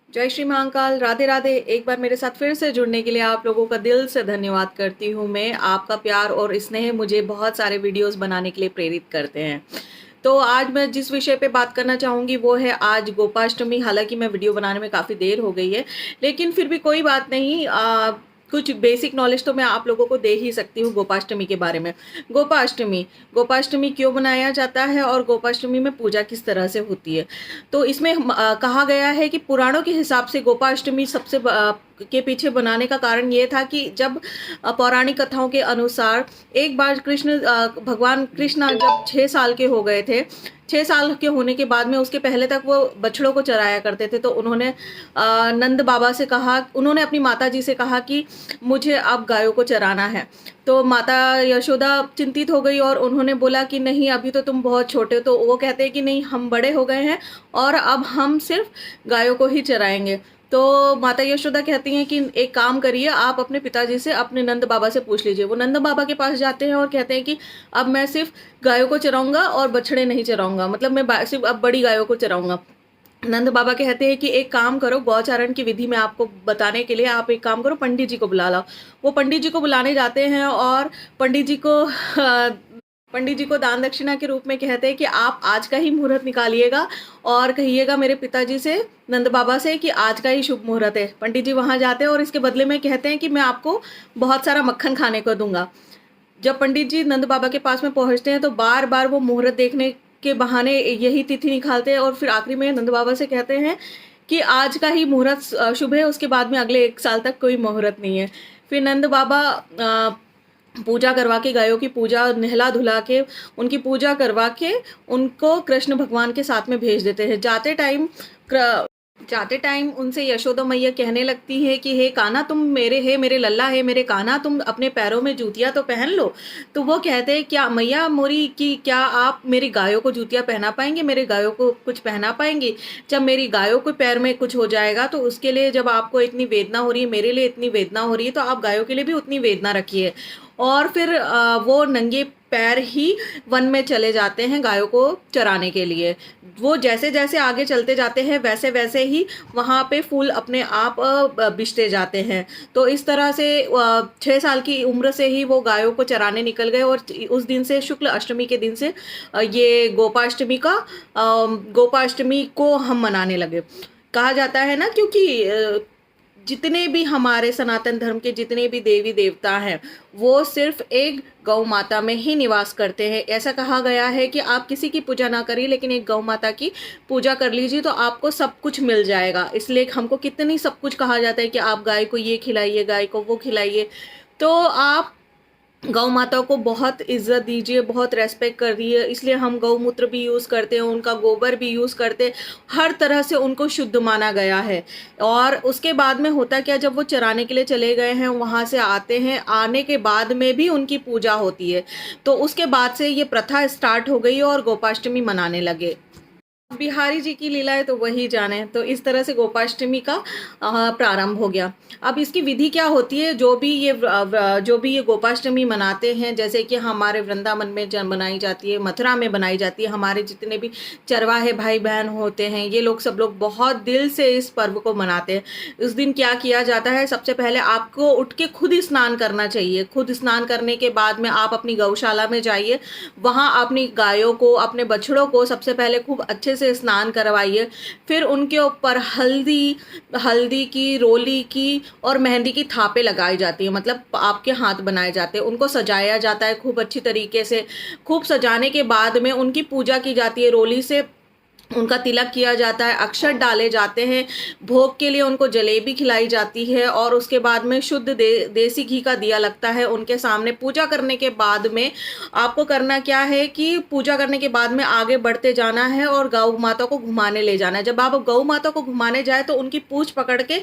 जय श्री महाकाल, राधे राधे। एक बार मेरे साथ फिर से जुड़ने के लिए आप लोगों का दिल से धन्यवाद करती हूँ। मैं आपका प्यार और स्नेह मुझे बहुत सारे वीडियोस बनाने के लिए प्रेरित करते हैं। तो आज मैं जिस विषय पे बात करना चाहूँगी वो है आज गोपाष्टमी। हालांकि मैं वीडियो बनाने में काफ़ी देर हो गई है, लेकिन फिर भी कोई बात नहीं। कुछ बेसिक नॉलेज तो मैं आप लोगों को दे ही सकती हूँ गोपाष्टमी के बारे में। गोपाष्टमी गोपाष्टमी क्यों मनाया जाता है और गोपाष्टमी में पूजा किस तरह से होती है। तो इसमें कहा गया है कि पुराणों के हिसाब से गोपाष्टमी के पीछे बनाने का कारण ये था कि जब पौराणिक कथाओं के अनुसार एक बार भगवान कृष्ण जब 6 साल के हो गए थे, 6 साल के होने के बाद में उसके पहले तक वो बछड़ों को चराया करते थे। तो उन्होंने नंद बाबा से कहा, उन्होंने अपनी माता जी से कहा कि मुझे अब गायों को चराना है। तो माता यशोदा चिंतित हो गई और उन्होंने बोला कि नहीं, अभी तो तुम बहुत छोटे हो। तो वो कहते हैं कि नहीं, हम बड़े हो गए हैं और अब हम सिर्फ गायों को ही चराएंगे। तो माता यशोदा कहती हैं कि एक काम करिए, आप अपने पिताजी से, अपने नंद बाबा से पूछ लीजिए। वो नंद बाबा के पास जाते हैं और कहते हैं कि अब मैं सिर्फ गायों को चराऊंगा और बछड़े नहीं चराऊंगा, मतलब मैं सिर्फ अब बड़ी गायों को चराऊंगा। नंद बाबा कहते हैं कि एक काम करो, गौचारण की विधि में आपको बताने के लिए आप एक काम करो, पंडित जी को बुला लाओ। वो पंडित जी को बुलाने जाते हैं और पंडित जी को पंडित जी को दान दक्षिणा के रूप में कहते हैं कि आप आज का ही मुहूर्त निकालिएगा और कहिएगा मेरे पिताजी से, नंद बाबा से, कि आज का ही शुभ मुहूर्त है। पंडित जी वहां जाते हैं और इसके बदले में कहते हैं कि मैं आपको बहुत सारा मक्खन खाने को दूंगा। जब पंडित जी नंद बाबा के पास में पहुंचते हैं तो बार बार वो मुहूर्त देखने के बहाने यही तिथि निकालते हैं और फिर आखिरी में नंद बाबा से कहते हैं कि आज का ही मुहूर्त शुभ है, उसके बाद में अगले 1 साल तक कोई मुहूर्त नहीं है। फिर नंद बाबा पूजा करवा के, गायों की पूजा, नहला धुला के, उनकी पूजा करवा के उनको कृष्ण भगवान के साथ में भेज देते हैं। जाते टाइम उनसे यशोदा मैया कहने लगती है कि हे कान्हा, तुम मेरे, हे मेरे लल्ला, हे मेरे कान्हा, तुम अपने पैरों में जूतियां तो पहन लो। तो वो कहते हैं, क्या मैया मोरी, कि क्या आप मेरी गायों को जूतियां पहना पाएंगे, मेरे गायों को कुछ पहना पाएंगे। जब मेरी गायों के पैर में कुछ हो जाएगा तो उसके लिए, जब आपको इतनी वेदना हो रही है, मेरे लिए इतनी वेदना हो रही है, तो आप गायों के लिए भी उतनी वेदना रखिए। और फिर वो नंगे पैर ही वन में चले जाते हैं गायों को चराने के लिए। वो जैसे जैसे आगे चलते जाते हैं वैसे वैसे ही वहाँ पे फूल अपने आप बिछते जाते हैं। तो इस तरह से 6 साल की उम्र से ही वो गायों को चराने निकल गए और उस दिन से, शुक्ल अष्टमी के दिन से ये गोपाष्टमी को हम मनाने लगे। कहा जाता है ना, क्योंकि जितने भी हमारे सनातन धर्म के जितने भी देवी देवता हैं वो सिर्फ एक गौ माता में ही निवास करते हैं। ऐसा कहा गया है कि आप किसी की पूजा ना करिए, लेकिन एक गौ माता की पूजा कर लीजिए तो आपको सब कुछ मिल जाएगा। इसलिए हमको कितनी सब कुछ कहा जाता है कि आप गाय को ये खिलाइए, गाय को वो खिलाइए। तो आप गौ माता को बहुत इज्जत दीजिए, बहुत रेस्पेक्ट करिए। इसलिए हम गौमूत्र भी यूज़ करते हैं, उनका गोबर भी यूज़ करते हैं, हर तरह से उनको शुद्ध माना गया है। और उसके बाद में होता क्या, जब वो चराने के लिए चले गए हैं, वहाँ से आते हैं, आने के बाद में भी उनकी पूजा होती है। तो उसके बाद से ये प्रथा स्टार्ट हो गई और गोपाष्टमी मनाने लगे। बिहारी जी की लीला है तो वही जाने। तो इस तरह से गोपाष्टमी का प्रारंभ हो गया। अब इसकी विधि क्या होती है, जो भी ये गोपाष्टमी मनाते हैं, जैसे कि हमारे वृंदावन में बनाई जाती है, मथुरा में बनाई जाती है, हमारे जितने भी चरवाहे भाई बहन होते हैं, ये लोग सब लोग बहुत दिल से इस पर्व को मनाते हैं। उस दिन क्या किया जाता है, सबसे पहले आपको उठ के खुद ही स्नान करना चाहिए। खुद स्नान करने के बाद में आप अपनी गौशाला में जाइए, वहाँ अपनी गायों को, अपने बछड़ों को सबसे पहले खूब अच्छे से स्नान करवाइए। फिर उनके ऊपर हल्दी की, रोली की और मेहंदी की थापे लगाई जाती है, मतलब आपके हाथ बनाए जाते हैं। उनको सजाया जाता है खूब अच्छी तरीके से। खूब सजाने के बाद में उनकी पूजा की जाती है, रोली से उनका तिलक किया जाता है, अक्षत डाले जाते हैं, भोग के लिए उनको जलेबी खिलाई जाती है और उसके बाद में शुद्ध देसी घी का दिया लगता है उनके सामने। पूजा करने के बाद में आपको करना क्या है कि पूजा करने के बाद में आगे बढ़ते जाना है और गौ माता को घुमाने ले जाना है। जब आप गौ माता को घुमाने जाए तो उनकी पूंछ पकड़ के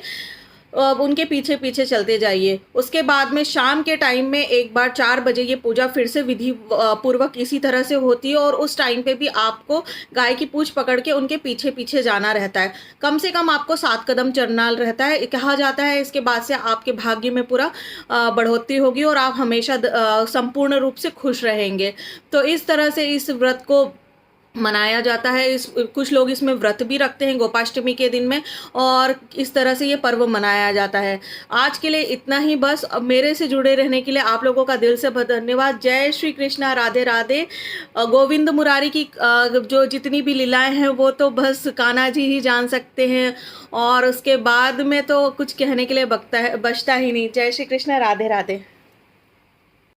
उनके पीछे पीछे चलते जाइए। उसके बाद में शाम के टाइम में एक बार 4 बजे ये पूजा फिर से विधि पूर्वक इसी तरह से होती है और उस टाइम पे भी आपको गाय की पूंछ पकड़ के उनके पीछे पीछे जाना रहता है। कम से कम आपको 7 कदम चलना रहता है। कहा जाता है इसके बाद से आपके भाग्य में पूरा बढ़ोतरी होगी और आप हमेशा संपूर्ण रूप से खुश रहेंगे। तो इस तरह से इस व्रत को मनाया जाता है। इस कुछ लोग इसमें व्रत भी रखते हैं गोपाष्टमी के दिन में, और इस तरह से ये पर्व मनाया जाता है। आज के लिए इतना ही बस। अब मेरे से जुड़े रहने के लिए आप लोगों का दिल से बहुत धन्यवाद। जय श्री कृष्णा, राधे राधे। गोविंद मुरारी की जो जितनी भी लीलाएं हैं वो तो बस कान्हा जी ही जान सकते हैं, और उसके बाद में तो कुछ कहने के लिए बचता ही नहीं। जय श्री कृष्णा, राधे राधे।